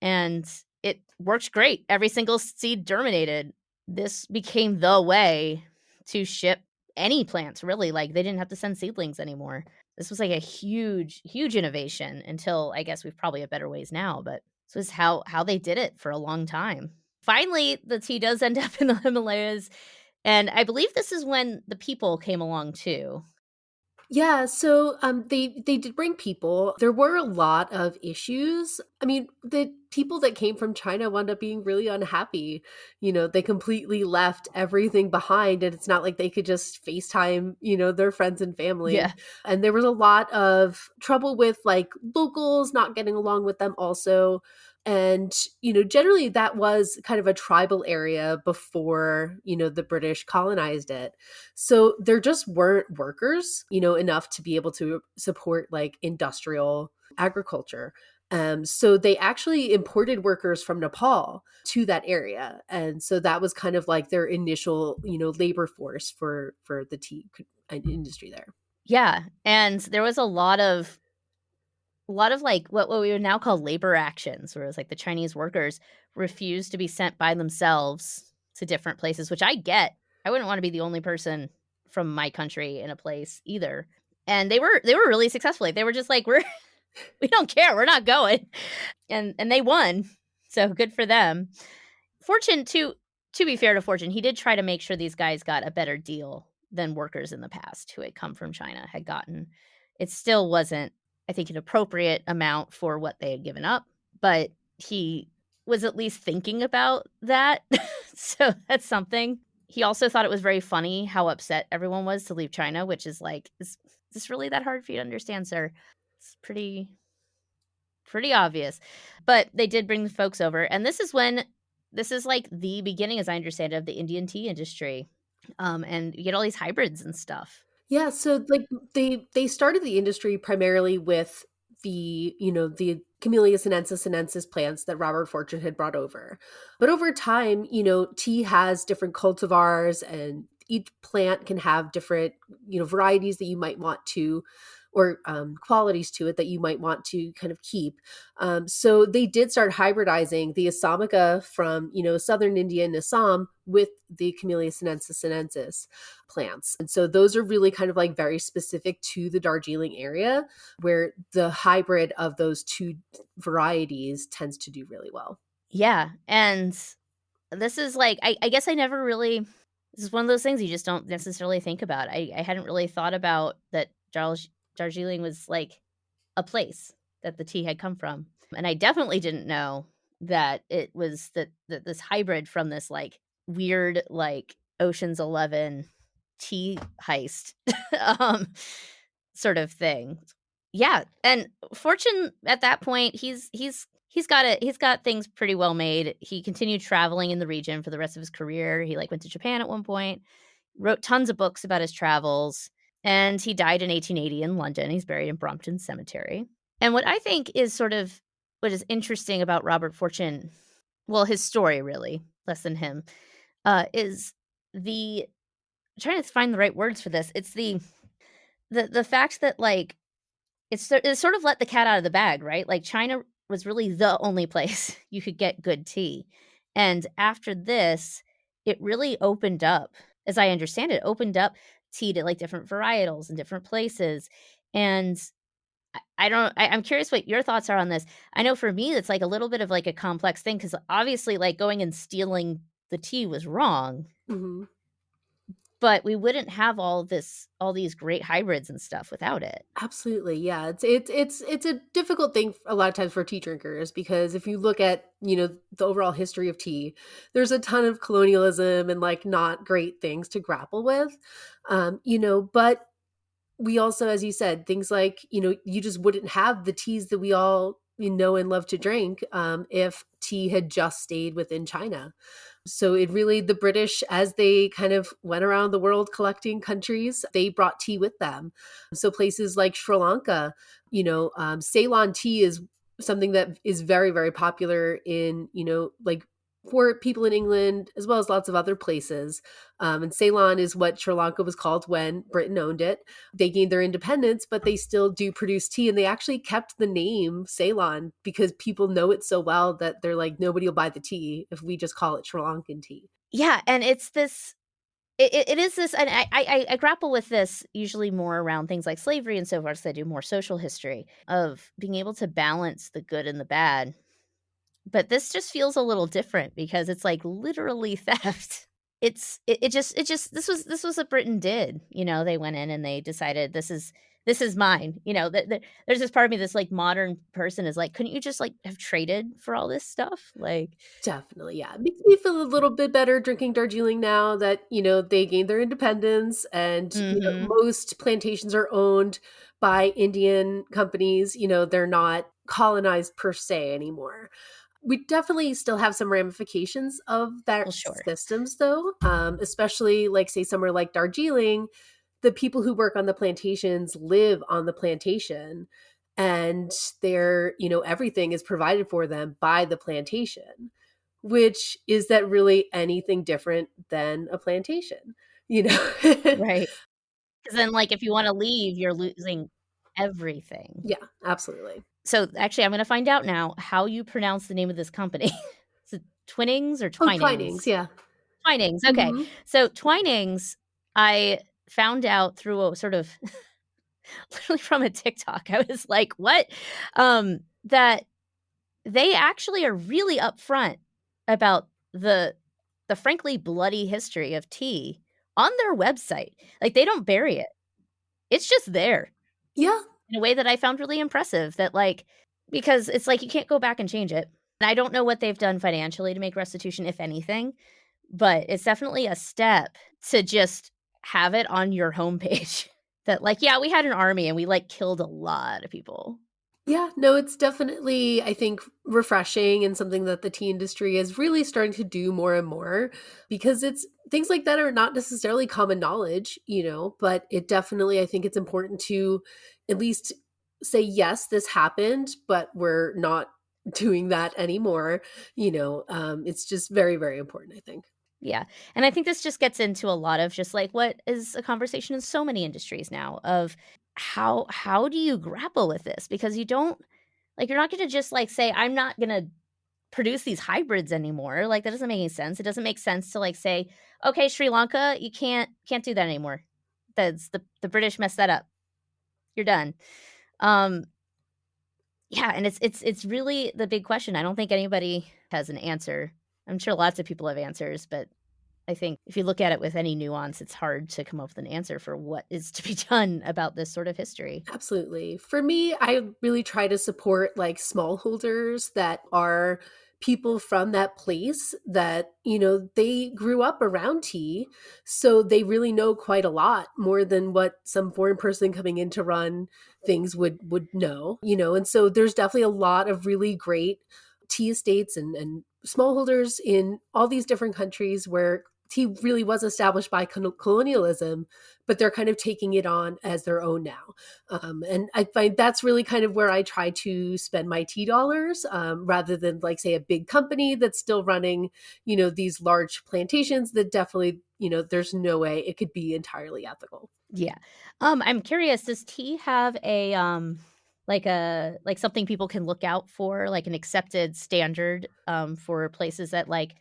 And it worked great. Every single seed germinated. This became the way to ship any plants, really. Like they didn't have to send seedlings anymore. This was like a huge, huge innovation until I guess we've probably have better ways now, but this was how they did it for a long time. Finally, the tea does end up in the Himalayas, and I believe this is when the people came along too. Yeah, so they did bring people. There were a lot of issues. I mean, the people that came from China wound up being really unhappy. They completely left everything behind, and it's not like they could just FaceTime, their friends and family. Yeah. And there was a lot of trouble with like locals not getting along with them also. And, generally that was kind of a tribal area before, the British colonized it. So there just weren't workers, enough to be able to support like industrial agriculture. So they actually imported workers from Nepal to that area. And so that was kind of like their initial, labor force for the tea industry there. Yeah, and there was a lot of like what we would now call labor actions, where it was like the Chinese workers refused to be sent by themselves to different places, which I get. I wouldn't want to be the only person from my country in a place either. And they were really successful. Like, they were just like, we don't care, we're not going. And they won. So good for them. Fortune, to be fair to Fortune, he did try to make sure these guys got a better deal than workers in the past who had come from China had gotten. It still wasn't, I think, an appropriate amount for what they had given up, but he was at least thinking about that. So that's something. He also thought it was very funny how upset everyone was to leave China, which is like, is this really that hard for you to understand, sir? It's pretty obvious. But they did bring the folks over, and this is like the beginning, as I understand it, of the Indian tea industry. And you get all these hybrids and stuff. Yeah, so like they started the industry primarily with the Camellia sinensis plants that Robert Fortune had brought over. But over time, tea has different cultivars, and each plant can have different, varieties that you might want to, or qualities to it that you might want to kind of keep. So they did start hybridizing the Assamica from, southern India and Assam with the Camellia sinensis plants. And so those are really kind of like very specific to the Darjeeling area, where the hybrid of those two varieties tends to do really well. Yeah, and this is like, I guess I never really, this is one of those things you just don't necessarily think about. I hadn't really thought about that Darjeeling was like a place that the tea had come from. And I definitely didn't know that it was that this hybrid from this like weird like Ocean's 11 tea heist um sort of thing. Yeah, and Fortune at that point, he's got things pretty well made. He continued traveling in the region for the rest of his career. He like went to Japan at one point, wrote tons of books about his travels, and he died in 1880 in London. He's buried in Brompton Cemetery. And what I think is sort of what is interesting about Robert Fortune, well, his story really, less than him, is the I'm trying to find the right words for this. It's the fact that like it's sort of let the cat out of the bag, right? Like China was really the only place you could get good tea. And after this, it really opened up, as I understand it, opened up tea to like different varietals in different places. And I'm curious what your thoughts are on this. I know for me, it's like a little bit of like a complex thing because obviously, like going and stealing the tea was wrong, Mm-hmm. but we wouldn't have all these great hybrids and stuff without it. Absolutely. Yeah. It's a difficult thing a lot of times for tea drinkers, because if you look at, the overall history of tea, there's a ton of colonialism and like not great things to grapple with. But we also, as you said, things like, you just wouldn't have the teas that we all know and love to drink if tea had just stayed within China. So it really, the British, as they kind of went around the world collecting countries, they brought tea with them. So places like Sri Lanka, Ceylon tea is something that is very, very popular in, like for people in England as well as lots of other places. And Ceylon is what Sri Lanka was called when Britain owned it. They gained their independence, but they still do produce tea. And they actually kept the name Ceylon because people know it so well that they're like, nobody will buy the tea if we just call it Sri Lankan tea. Yeah, and it's this it is this, and I grapple with this usually more around things like slavery and so forth, so I do more social history of being able to balance the good and the bad. But this just feels a little different because it's, like, literally theft. It just this was what Britain did, they went in and they decided this is mine, there's this part of me that's, like, modern person is like, "Couldn't you just, like, have traded for all this stuff?" Like Definitely, yeah. It makes me feel a little bit better drinking Darjeeling now that, they gained their independence and, mhm, most plantations are owned by Indian companies, they're not colonized per se anymore. We definitely still have some ramifications of their well, sure. systems though, especially like say somewhere like Darjeeling, the people who work on the plantations live on the plantation and everything is provided for them by the plantation, which is that really anything different than a plantation, you know? Right. 'Cause then, like, if you wanna leave, you're losing everything. Yeah, absolutely. So, actually, I'm gonna find out now how you pronounce the name of this company. Is it Twinnings or Oh, Twinings, Twinings? yeah. Twinings, okay. Mhm. So, Twinings, I found out through a sort of literally from a TikTok. I was like, "What?" That they actually are really upfront about the frankly bloody history of tea on their website. Like, they don't bury it. It's just there Yeah, in a way that I found really impressive that, like because it's like you can't go back and change it. And I don't know what they've done financially to make restitution, if anything, but it's definitely a step to just have it on your homepage that, like, "Yeah, we had an army and we, like, killed a lot of people." yeah, no, it's definitely, I think, refreshing and something that the tea industry is really starting to do more and more because it's things like that are not necessarily common knowledge, but it definitely, I think it's important to at least say, yes, this happened, but we're not doing that anymore. It's just very, very important, I think. Yeah, and I think this just gets into a lot of just, like, what is a conversation in so many industries now of how do you grapple with this? Because you don't like, you're not gonna just, like, say, "I'm not gonna produce these hybrids anymore." Like, that doesn't make any sense. It doesn't make sense to, like, say, "Okay, Sri Lanka, you can't do that anymore. That's the British messed that up. You're done." Um, yeah, and it's really the big question. I don't think anybody has an answer. I'm sure lots of people have answers, but I think if you look at it with any nuance, it's hard to come up with an answer for what is to be done about this sort of history. Absolutely. For me, I really try to support like smallholders that are people from that place that, they grew up around tea. So they really know quite a lot more than what some foreign person coming in to run things would know, and so there's definitely a lot of really great tea estates and smallholders in all these different countries where tea really was established by colonialism, but they're kind of taking it on as their own now. And I find that's really kind of where I try to spend my tea dollars, rather than like say a big company that's still running, these large plantations that definitely, there's no way it could be entirely ethical. Yeah. I'm curious, does tea have like something people can look out for, like an accepted standard, for places that like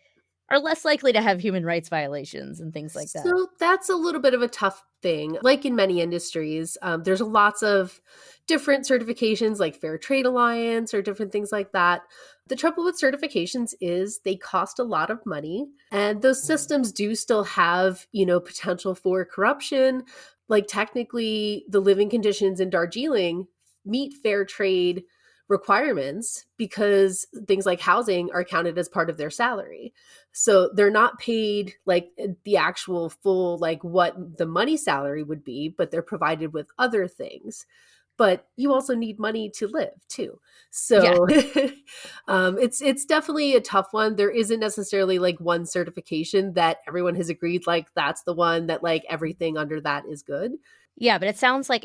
are less likely to have human rights violations and things like that? So that's a little bit of a tough thing. Like in many industries, there's lots of different certifications like Fair Trade Alliance or different things like that. The trouble with certifications is they cost a lot of money, and those systems do still have, potential for corruption. Like technically, the living conditions in Darjeeling meet fair trade requirements because things like housing are counted as part of their salary. So they're not paid like the actual full, like what the money salary would be, but they're provided with other things. But you also need money to live too. Yeah. So it's definitely a tough one. There isn't necessarily like one certification that everyone has agreed like that's the one that like everything under that is good. Yeah, but it sounds like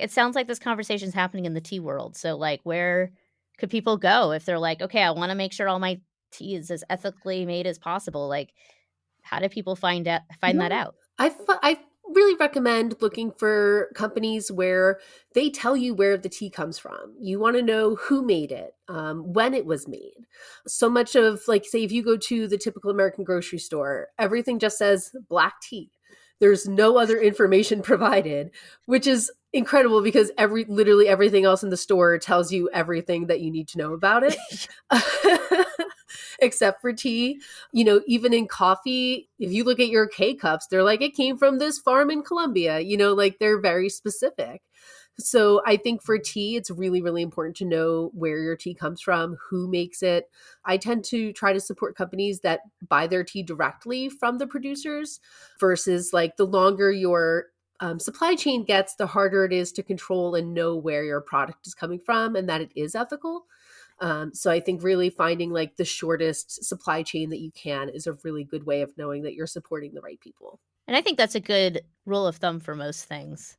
this conversation is happening in the tea world. So like where could people go if they're like, "Okay, I wanna make sure all my tea is as ethically made as possible. Like, how do people find that Yeah. out? I really recommend looking for companies where they tell you where the tea comes from. You want to know who made it, when it was made. So much of, like, say, if you go to the typical American grocery store, everything just says black tea. There's no other information provided, which is incredible because literally everything else in the store tells you everything that you need to know about it. Except for tea. You know, even in coffee, if you look at your K cups, they're like, it came from this farm in Colombia, you know, like they're very specific. So I think for tea, it's really, really important to know where your tea comes from, who makes it. I tend to try to support companies that buy their tea directly from the producers versus, like, the longer your supply chain gets, the harder it is to control and know where your product is coming from and that it is ethical. So I think really finding, like, the shortest supply chain that you can is a really good way of knowing that you're supporting the right people. And I think that's a good rule of thumb for most things.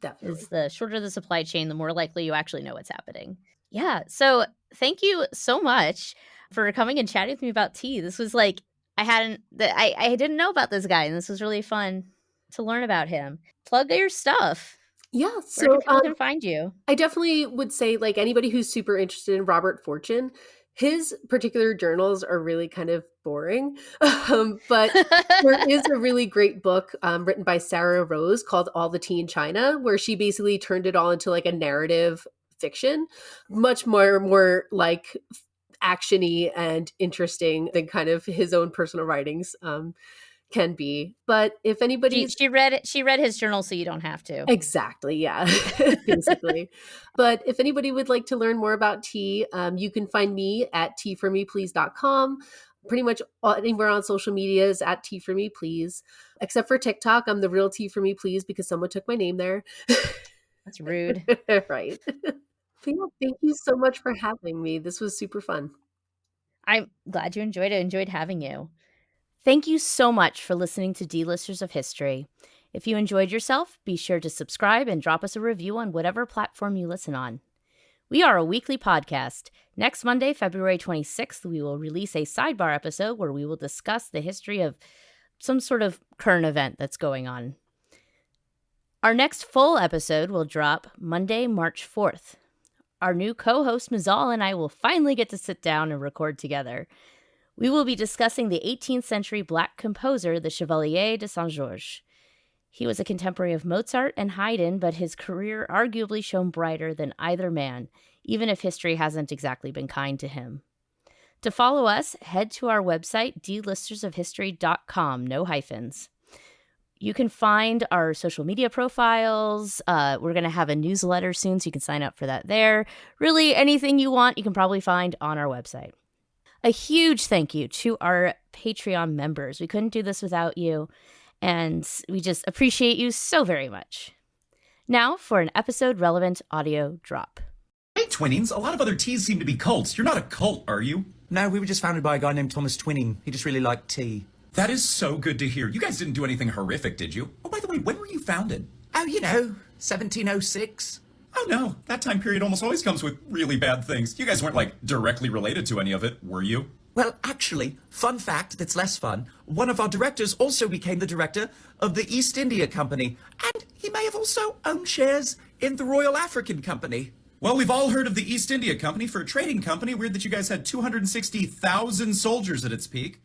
Definitely. Is the shorter the supply chain, the more likely you actually know what's happening. Yeah. So thank you so much for coming and chatting with me about tea. This was like, I didn't know about this guy, and this was really fun to learn about him. Plug your stuff. Yeah. Where can So people can find you? I definitely would say, like, anybody who's super interested in Robert Fortune, his particular journals are really kind of boring. But there is a really great book written by Sarah Rose called All the Tea in China, where she basically turned it all into, like, a narrative fiction, much more like actiony and interesting than kind of his own personal writings can be. But if anybody's She read his journal, so you don't have to. Exactly, yeah, basically. But if anybody would like to learn more about tea, you can find me at teaformeplease.com. Pretty much anywhere on social media is at Tea For Me Please, except for TikTok. I'm the real Tea For Me Please because someone took my name there. That's rude. Right. But yeah, thank you so much for having me. This was super fun. I'm glad you enjoyed it. Enjoyed having you. Thank you so much for listening to D-Listers of History. If you enjoyed yourself, be sure to subscribe and drop us a review on whatever platform you listen on. We are a weekly podcast. Next Monday, February 26th, we will release a sidebar episode where we will discuss the history of some sort of current event that's going on. Our next full episode will drop Monday, March 4th. Our new co-host, Mazal, and I will finally get to sit down and record together. We will be discussing the 18th century Black composer, the Chevalier de Saint-Georges. He was a contemporary of Mozart and Haydn, but his career arguably shone brighter than either man, even if history hasn't exactly been kind to him. To follow us, head to our website, dlistersofhistory.com, no hyphens. You can find our social media profiles. We're going to have a newsletter soon, so you can sign up for that there. Really, anything you want, you can probably find on our website. A huge thank you to our Patreon members. We couldn't do this without you, and we just appreciate you so very much. Now for an episode-relevant audio drop. Hey, Twinnings, a lot of other teas seem to be cults. You're not a cult, are you? No, we were just founded by a guy named Thomas Twinning. He just really liked tea. That is so good to hear. You guys didn't do anything horrific, did you? Oh, by the way, when were you founded? Oh, 1706. Oh, no. That time period almost always comes with really bad things. You guys weren't, like, directly related to any of it, were you? Well, actually, fun fact that's less fun, one of our directors also became the director of the East India Company, and he may have also owned shares in the Royal African Company. Well, we've all heard of the East India Company. For a trading company, weird that you guys had 260,000 soldiers at its peak.